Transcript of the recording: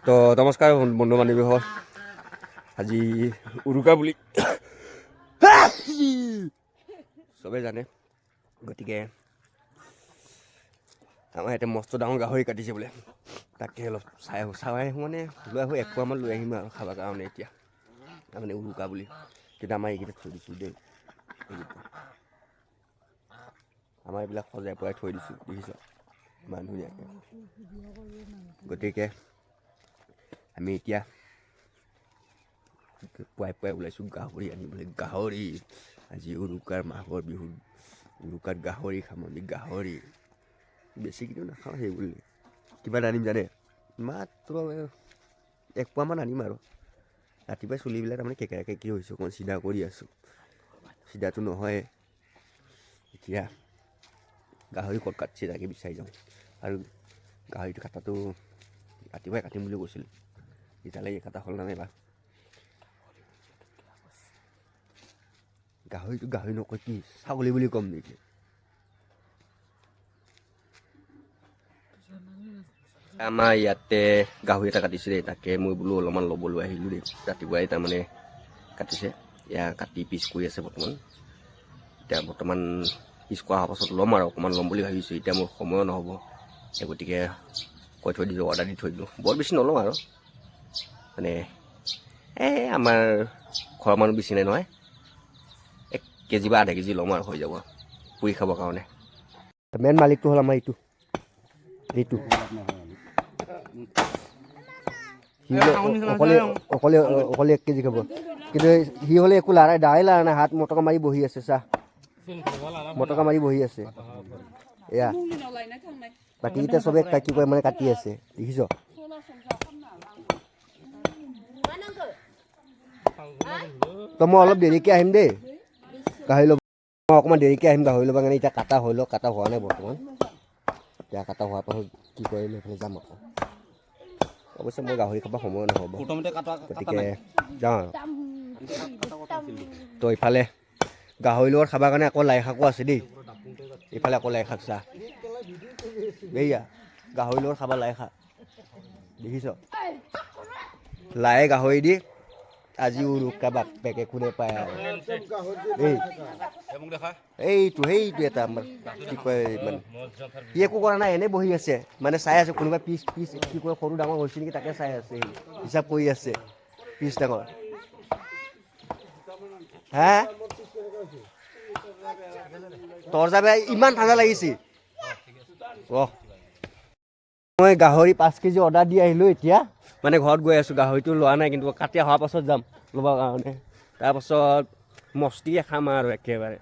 তো নমস্কাৰ বন্ধু বান্ধৱীসকল, আজি উৰুকা বুলি চবেই জানে, গতিকে আমাৰ ইয়াতে মস্ত ডাঙৰ গাহৰি কাটিছে বোলে। তাকে অলপ চাই আহোঁ মানে লৈ আহোঁ, 1 পোৱামান লৈ আহিম আৰু খাবৰ কাৰণে। এতিয়া তাৰমানে উৰুকা বুলি কিন্তু আমাৰ এইকেইটা থৈ দিছোঁ দেই, আমাৰ এইবিলাক সজাই পৰাই থৈ দিছোঁ, দেখিছ ইমান ধুনীয়াকৈ। গতিকে আমি এতিয়া পুৱাই ওলাইছোঁ গাহৰি আনিবলৈ। গাহৰি আজি উৰুকাৰ মাঘৰ বিহু, উৰুকাত গাহৰি খাম আমি। গাহৰি বেছি কিন্তু নাখাওঁ, সেই বুলি কিমান আনিম জানে, মাত্ৰ 1 পোৱামান আনিম আৰু। ৰাতিপুৱাই চুলিবিলাক তাৰমানে কেকেৰাকৈ কি হৈছোঁ, অকণমান চিধা কৰি আছোঁ, চিধাটো নহয়। এতিয়া গাহৰি ক'ত কাটিছে তাকে বিচাৰি যাওঁ, আৰু গাহৰিটো কটাটো ৰাতিপুৱাই কাটিম বুলি কৈছিলোঁ, এতিয়ালৈকে কটা হ'ল নাই বা। গাহৰিটো গাহৰি নকয় কি ছাগলী বুলি ক'ম নেকি? আমাৰ ইয়াতে গাহৰি এটা কাটিছে দেই, তাকে মই বোলো অলপমান ল'বলৈ আহিলোঁ দেই। ৰাতিপুৱাই তাৰমানে কাটিছে, এয়া কাটি পিচ কৰি আছে বৰ্তমান। এতিয়া বৰ্তমান পিচ কৰা হোৱাৰ পাছত ল'ম আৰু অকণমান ল'ম বুলি ভাবিছোঁ। এতিয়া মোৰ সময়ো নহ'ব, গতিকে কৈ থৈ দিলোঁ, অৰ্ডাৰ দি থৈ দিলোঁ। বৰ বেছি নলওঁ আৰু, মানে আমাৰ ঘৰৰ মানুহ বেছি নাই নহয়, 1 কেজি বা আধা কেজি ল'ম আৰু হৈ যাব পুৰি খাবৰ কাৰণে। মেইন মালিকটো হ'ল আমাৰ এইটো অকলে 1 কেজি খাব, কিন্তু সি হ'লে একো দাই লাৰা নাই, হাত মটকা মাৰি বহি আছে, চাহ মটকা মাৰি বহি আছে। এয়া বাকীকেইটা চবে কি কয় মানে কাটি আছে, দেখিছ। তো মই অলপ দেৰিকৈ আহিম দেই গাহৰি ল'ব, মই অকণমান দেৰিকৈ আহিম গাহৰি ল'বৰ কাৰণে। এতিয়া কাটা হৈ লওক, কাটা হোৱা নাই বৰ্তমান। এতিয়া কাটা হোৱাৰ পাছত কি কৰিম সেইফালে যাম আকৌ। অৱশ্যে মই গাহৰি খাব সময় নহ'ব, গতিকে যাওঁ আৰু। তো ইফালে গাহৰি লগত খাবৰ কাৰণে আকৌ লাই শাকো আছে দেই। এইফালে আকৌ লাই শাক, চাহ এইয়া গাহৰি লগত খাবা লাই শাক, দেখিছ। লাই গাহৰি দি আজি উৰুকা বাপেকে কোনে পায় আৰু। সেইটো এটা আমাৰ কি কয়, মানে সি একো কৰা নাই, এনেই বহি আছে, মানে চাই আছে কোনোবা পিচ কি কয় সৰু ডাঙৰ হৈছে নেকি তাকে চাই আছে, হিচাপ কৰি আছে পিচ ডাঙৰ। হা তোৰ যাবে ইমান ঠাণ্ডা লাগিছে। মই গাহৰি 5 কেজি অৰ্ডাৰ দি আহিলোঁ, এতিয়া মানে ঘৰত গৈ আছোঁ। গাহৰিটো লোৱা নাই, কিন্তু কাটি অহাৰ পাছত যাম ল'বৰ কাৰণে। তাৰপাছত মস্তিয়ে খাম আৰু একেবাৰে।